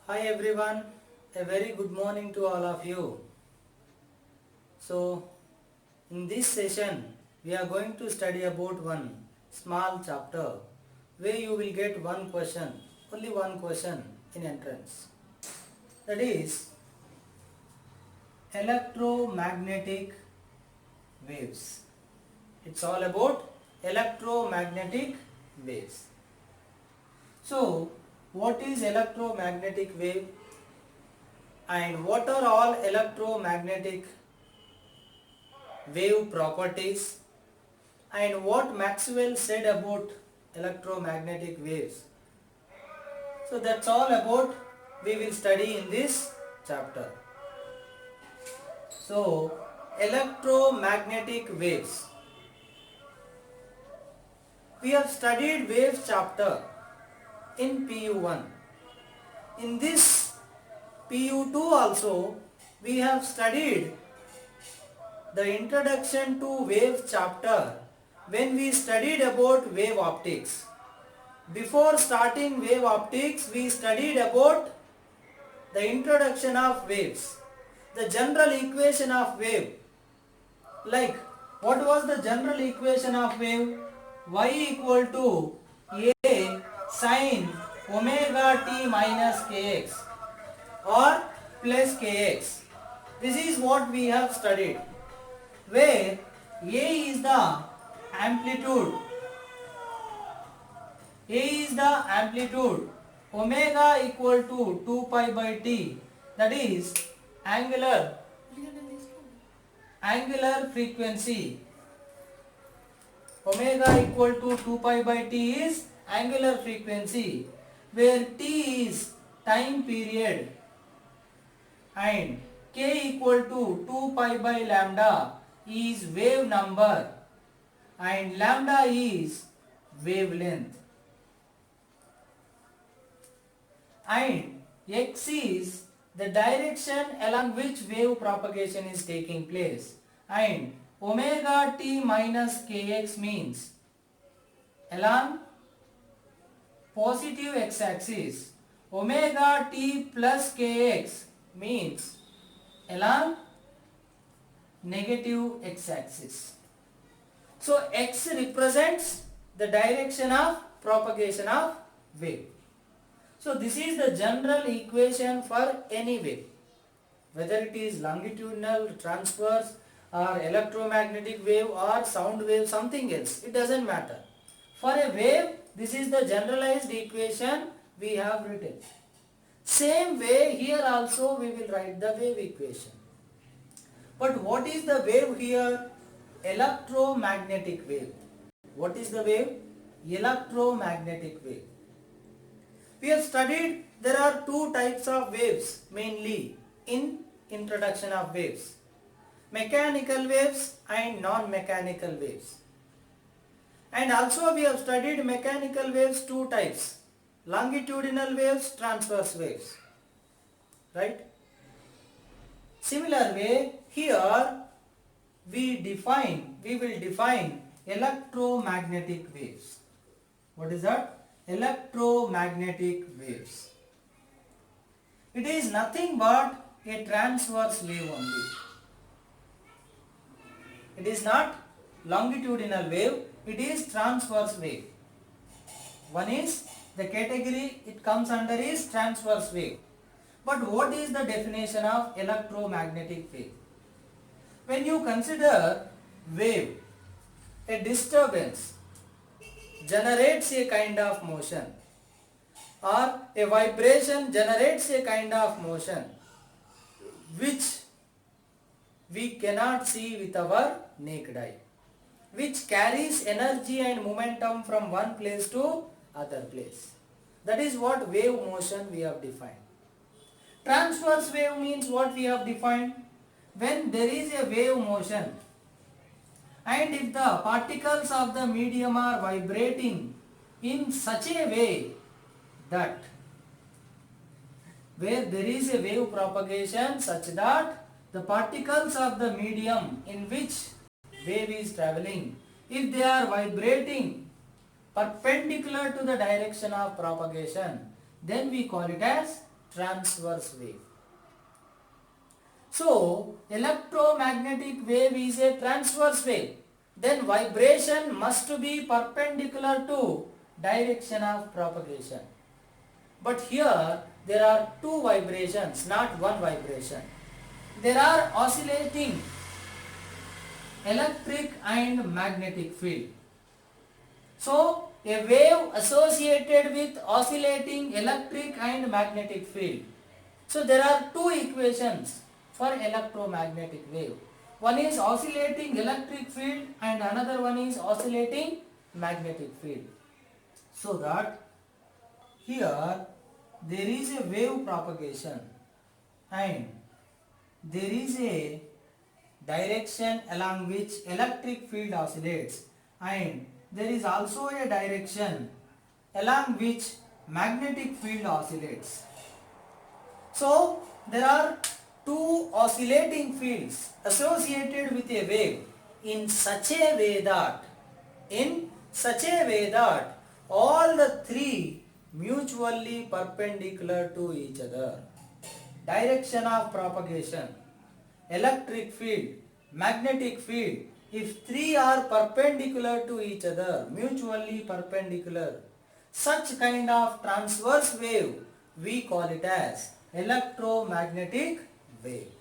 Hi everyone, a very good morning to all of you. So, in this session, we are going to study about one small chapter where you will get one question, only one question in entrance. That is electromagnetic waves. It's all about electromagnetic waves. So, what is electromagnetic wave and what are all electromagnetic wave properties and what Maxwell said about electromagnetic waves. So that's all about we will study in this chapter. So electromagnetic waves. We have studied waves chapter in PU1. In this PU2 also we have studied the introduction to wave chapter when we studied about wave optics. Before starting wave optics, we studied about the introduction of waves, the general equation of wave. Like, what was the general equation of wave? Y equal to A sin omega t minus kx or plus kx. This is what we have studied, where A is the amplitude, A is the amplitude, omega equal to 2 pi by t, that is angular frequency. Omega equal to 2 pi by t is angular frequency, where t is time period, and k equal to 2 pi by lambda is wave number and lambda is wavelength. And x is the direction along which wave propagation is taking place, and omega t minus kx means along positive x-axis, omega t plus kx means along negative x-axis. So x represents the direction of propagation of wave. So this is the general equation for any wave, whether it is longitudinal, transverse or electromagnetic wave or sound wave, something else, it doesn't matter. For a wave, this is the generalized equation we have written. Same way here also we will write the wave equation. But what is the wave here? Electromagnetic wave. What is the wave? Electromagnetic wave. We have studied there are two types of waves mainly in introduction of waves. Mechanical waves and non-mechanical waves. And also we have studied mechanical waves two types. Longitudinal waves, transverse waves. Right? Similar way here we will define electromagnetic waves. What is that? Electromagnetic waves. It is nothing but a transverse wave only. It is not longitudinal wave, it is transverse wave. One is the category it comes under is transverse wave. But what is the definition of electromagnetic wave? When you consider wave, a disturbance generates a kind of motion, or a vibration generates a kind of motion which we cannot see with our naked eye, which carries energy and momentum from one place to other place. That is what wave motion we have defined. Transverse wave means what we have defined? When there is a wave motion, and if the particles of the medium are vibrating in such a way that where there is a wave propagation such that the particles of the medium in which wave is traveling, if they are vibrating perpendicular to the direction of propagation, then we call it as transverse wave. So, electromagnetic wave is a transverse wave. Then vibration must be perpendicular to direction of propagation. But here there are two vibrations, not one vibration. There are oscillating electric and magnetic field. So, a wave associated with oscillating electric and magnetic field. So, there are two equations for electromagnetic wave. One is oscillating electric field and another one is oscillating magnetic field. So that here there is a wave propagation and there is a direction along which electric field oscillates, and there is also a direction along which magnetic field oscillates. So there are two oscillating fields associated with a wave in such a way that all the three mutually perpendicular to each other. Direction of propagation, electric field, magnetic field, if three are perpendicular to each other, mutually perpendicular, such kind of transverse wave we call it as electromagnetic wave.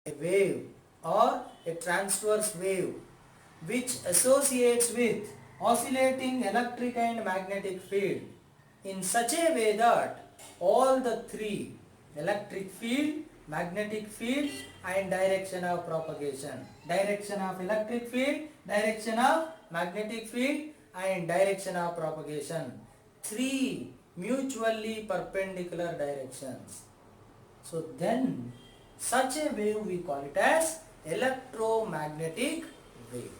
A wave or a transverse wave which associates with oscillating electric and magnetic field in such a way that all the three, electric field, magnetic field and direction of propagation, direction of electric field, direction of magnetic field and direction of propagation, three mutually perpendicular directions. So then such a wave we call it as electromagnetic wave.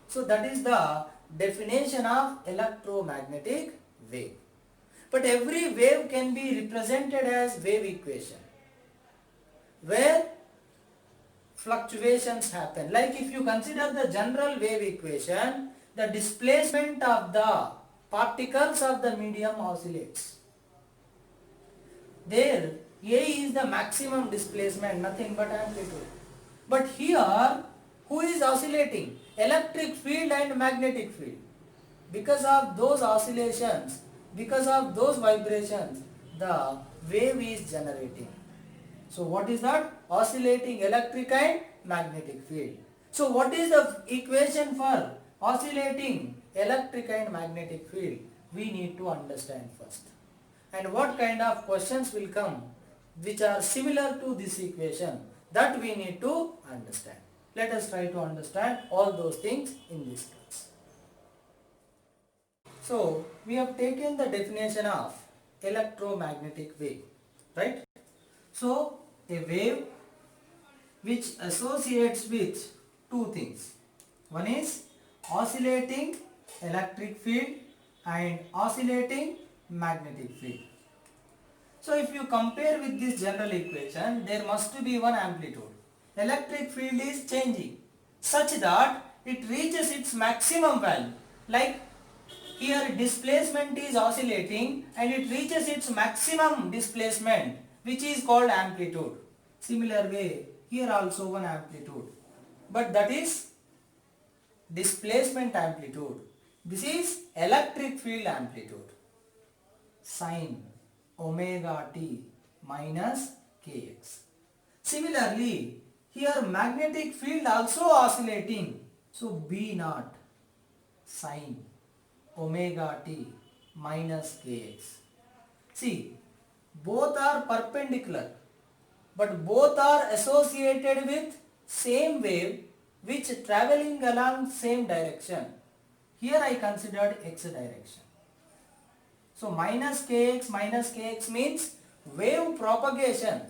So that is the definition of electromagnetic wave. But every wave can be represented as wave equation, where fluctuations happen. Like if you consider the general wave equation, the displacement of the particles of the medium oscillates. There A is the maximum displacement, nothing but amplitude. But here, who is oscillating? Electric field and magnetic field. Because of those oscillations, because of those vibrations, the wave is generating. So what is that? Oscillating electric and magnetic field. So what is the equation for oscillating electric and magnetic field? We need to understand first. And what kind of questions will come which are similar to this equation, that we need to understand. Let us try to understand all those things in this class. So we have taken the definition of electromagnetic wave, right? So a wave which associates with two things. One is oscillating electric field and oscillating magnetic field. So if you compare with this general equation, there must be one amplitude. Electric field is changing such that it reaches its maximum value. Like here displacement is oscillating and it reaches its maximum displacement, which is called amplitude. Similar way, here also one amplitude. But that is displacement amplitude. This is electric field amplitude. Sine omega t minus kx. Similarly, here magnetic field also oscillating. So B naught sine omega t minus kx. See, both are perpendicular, but both are associated with same wave which traveling along same direction. Here I considered x direction. So minus kx means wave propagation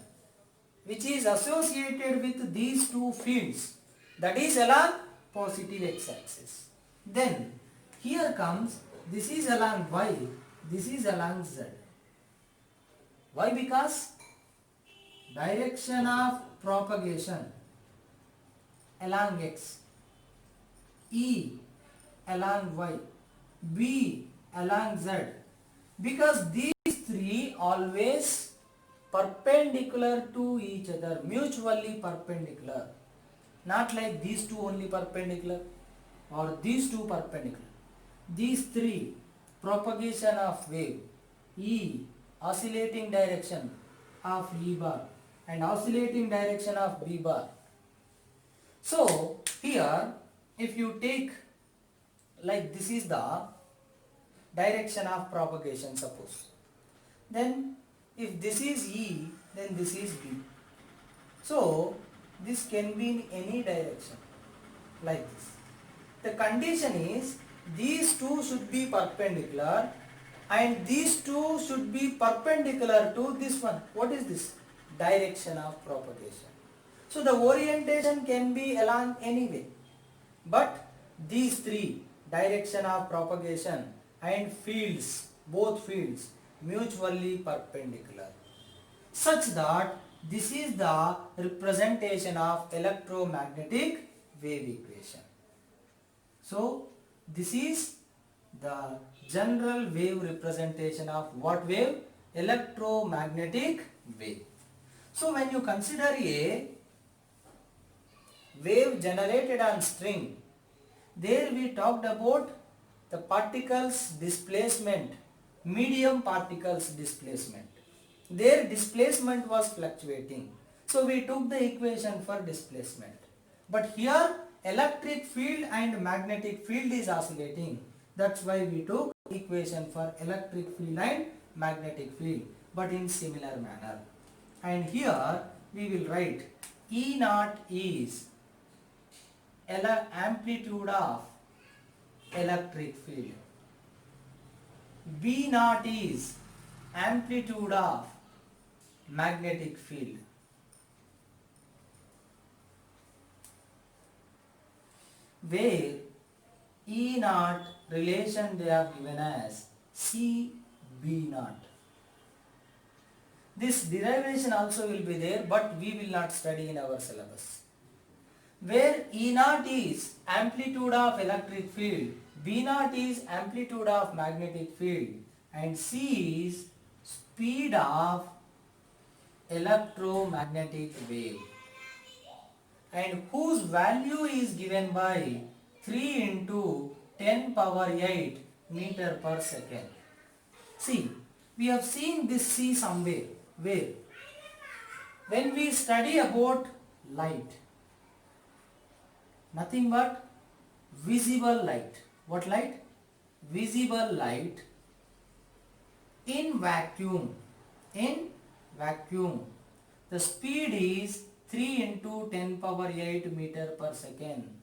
which is associated with these two fields, that is along positive x-axis. Then here comes, this is along y, this is along z. Why? Because direction of propagation along x, E along y, B along z. Because these three always perpendicular to each other, mutually perpendicular. Not like these two only perpendicular or these two perpendicular. These three, propagation of wave, E, oscillating direction of E bar and oscillating direction of B bar. So here if you take like this is the direction of propagation suppose, then if this is E, then this is B. So this can be in any direction like this. The condition is these two should be perpendicular and these two should be perpendicular to this one. What is this? Direction of propagation. So the orientation can be along any way, but these three, direction of propagation and fields, both fields mutually perpendicular, such that this is the representation of electromagnetic wave equation. So this is the general wave representation of what wave? Electromagnetic wave. So when you consider a wave generated on string, there we talked about the particles displacement, medium particles displacement. Their displacement was fluctuating. So we took the equation for displacement. But here electric field and magnetic field is oscillating. That's why we took equation for electric field and magnetic field, but in similar manner. And here we will write E naught is amplitude of electric field. B naught is amplitude of magnetic field. Where E naught relation they are given as C B naught. This derivation also will be there, but we will not study in our syllabus. Where E naught is amplitude of electric field, B naught is amplitude of magnetic field, and C is speed of electromagnetic wave, and whose value is given by 3 into 10 power 8 meter per second. See, we have seen this C somewhere. Where? When we study about light, nothing but visible light. What light? Visible light in vacuum. In vacuum, the speed is 3 into 10 power 8 meter per second.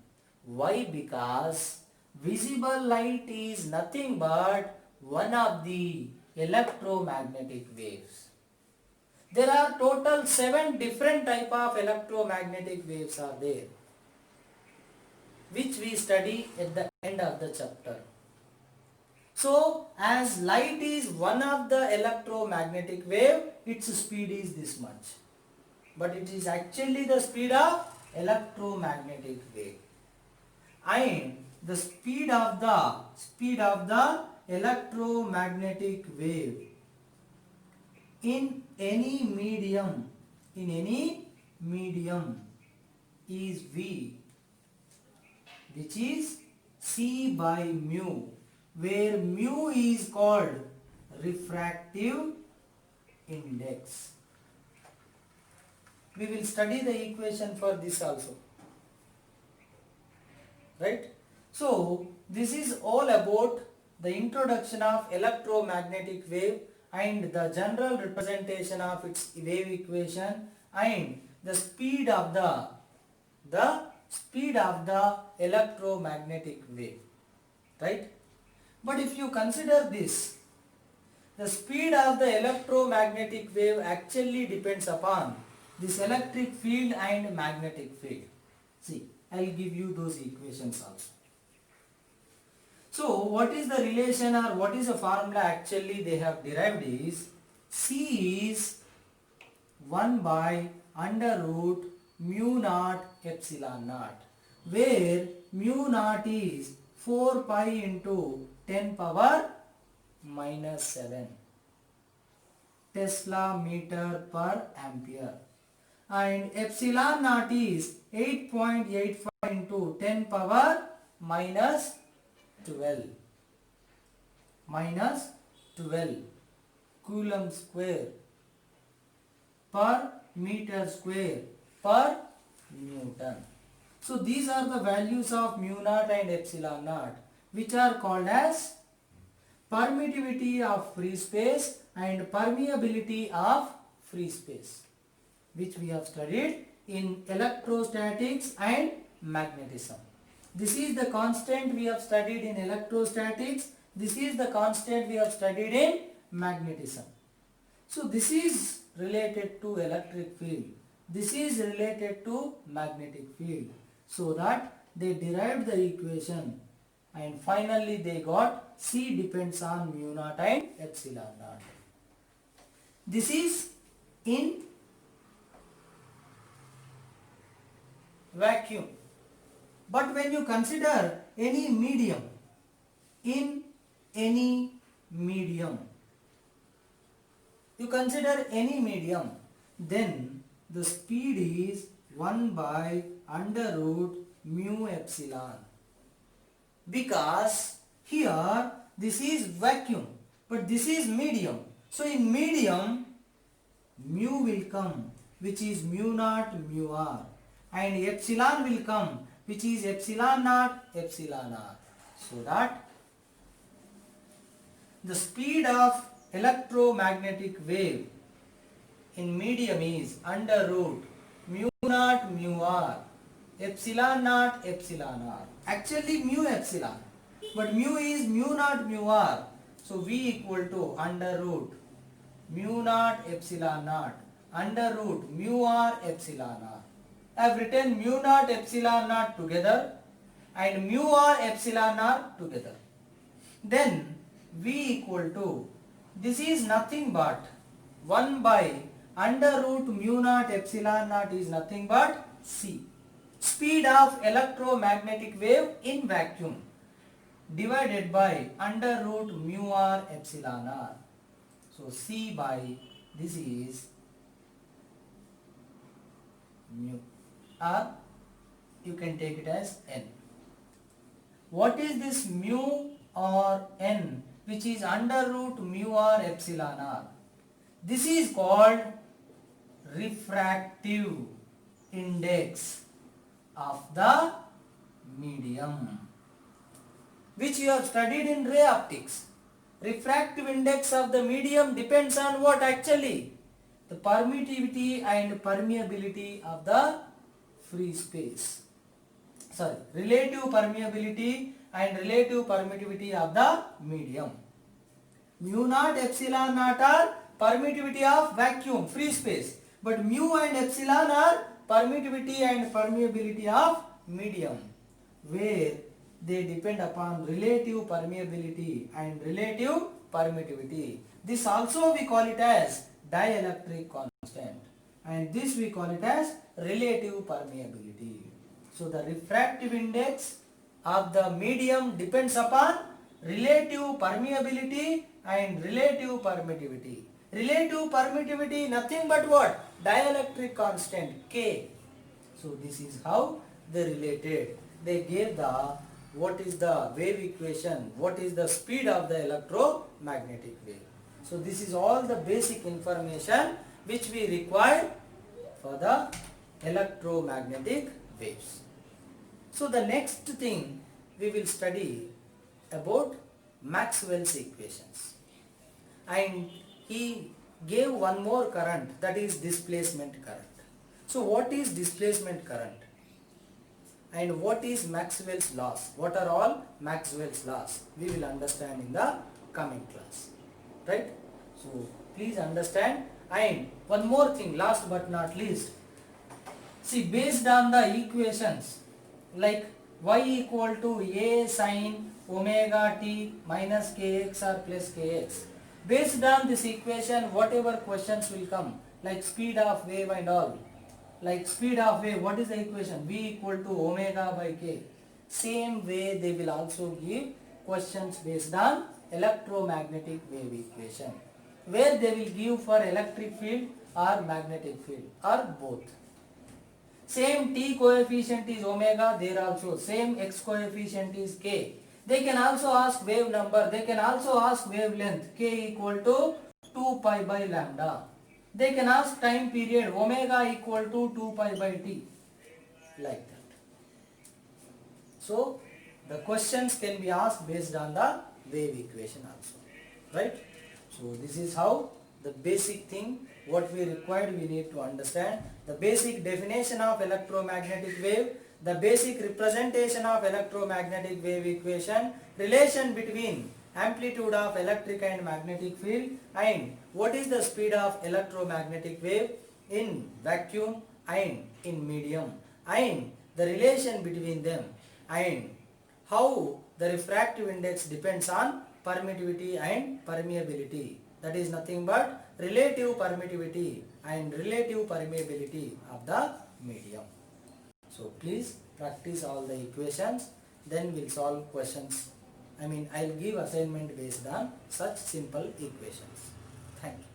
Why? Because visible light is nothing but one of the electromagnetic waves. There are total 7 different type of electromagnetic waves are there, which we study at the end of the chapter. So, as light is one of the electromagnetic wave, its speed is this much. But it is actually the speed of electromagnetic wave. And the speed of the electromagnetic wave in any medium is V, which is C by mu, where mu is called refractive index. We will study the equation for this also, right? So this is all about the introduction of electromagnetic wave and the general representation of its wave equation and the speed of the electromagnetic wave, right? But if you consider this, the speed of the electromagnetic wave actually depends upon this electric field and magnetic field. See, I will give you those equations also. So what is the relation or what is the formula actually they have derived is C is 1 by under root mu naught epsilon naught, where mu naught is 4 pi into 10 power minus 7. Tesla meter per ampere. And epsilon naught is 8.85 into 10 power minus 12 coulomb square per meter square per Newton. So these are the values of mu naught and epsilon naught, which are called as permittivity of free space and permeability of free space, which we have studied in electrostatics and magnetism. This is the constant we have studied in electrostatics. This is the constant we have studied in magnetism. So this is related to electric field. This is related to magnetic field. So that they derived the equation and finally they got C depends on mu naught and epsilon naught. This is in vacuum. But when you consider any medium, in any medium, you consider any medium, then the speed is 1 by under root mu epsilon. Because here this is vacuum, but this is medium. So in medium, mu will come, which is mu naught mu r, and epsilon will come, which is epsilon naught epsilon r. So that the speed of electromagnetic wave in medium is under root mu naught mu r epsilon naught epsilon r. Actually mu epsilon, but mu is mu naught mu r. So V equal to under root mu naught epsilon naught under root mu r epsilon r. I have written mu naught epsilon naught together and mu r epsilon r together. Then V equal to, this is nothing but 1 by under root mu naught epsilon naught is nothing but C. Speed of electromagnetic wave in vacuum divided by under root mu r epsilon r. So C by this is mu r, you can take it as n. What is this mu or n, which is under root mu r epsilon r? This is called refractive index of the medium, which you have studied in ray optics. Refractive index of the medium depends on what actually? The permittivity and permeability of the free space. Sorry, relative permeability and relative permittivity of the medium. Mu naught epsilon naught are permittivity of vacuum, free space, but mu and epsilon are permittivity and permeability of medium, where they depend upon relative permeability and relative permittivity. This also we call it as dielectric constant, and this we call it as relative permeability. So the refractive index of the medium depends upon relative permeability and relative permittivity. Relative permittivity nothing but what? Dielectric constant K. So this is how they related. They gave the what is the wave equation, what is the speed of the electromagnetic wave. So this is all the basic information which we require for the electromagnetic waves. So the next thing we will study about Maxwell's equations, and he gave one more current, that is displacement current. So what is displacement current and what is Maxwell's laws? What are all Maxwell's laws? We will understand in the coming class, right? So please understand. And one more thing, last but not least, see, based on the equations like y equal to a sin omega t minus kx or plus kx, based on this equation whatever questions will come, like speed of wave and all, like speed of wave, what is the equation? V equal to omega by k. Same way they will also give questions based on electromagnetic wave equation. where they will give for electric field or magnetic field or both. Same t coefficient is omega, there also same x coefficient is k. They can also ask wave number, they can also ask wavelength k equal to 2 pi by lambda. They can ask time period omega equal to 2 pi by t, like that. So the questions can be asked based on the wave equation also, right? So this is how the basic thing what we required, we need to understand the basic definition of electromagnetic wave, the basic representation of electromagnetic wave equation, relation between amplitude of electric and magnetic field, and what is the speed of electromagnetic wave in vacuum and in medium, and the relation between them, and how the refractive index depends on permittivity and permeability. That is nothing but relative permittivity and relative permeability of the medium. So please practice all the equations, then we'll solve questions. I'll give assignment based on such simple equations. Thank you.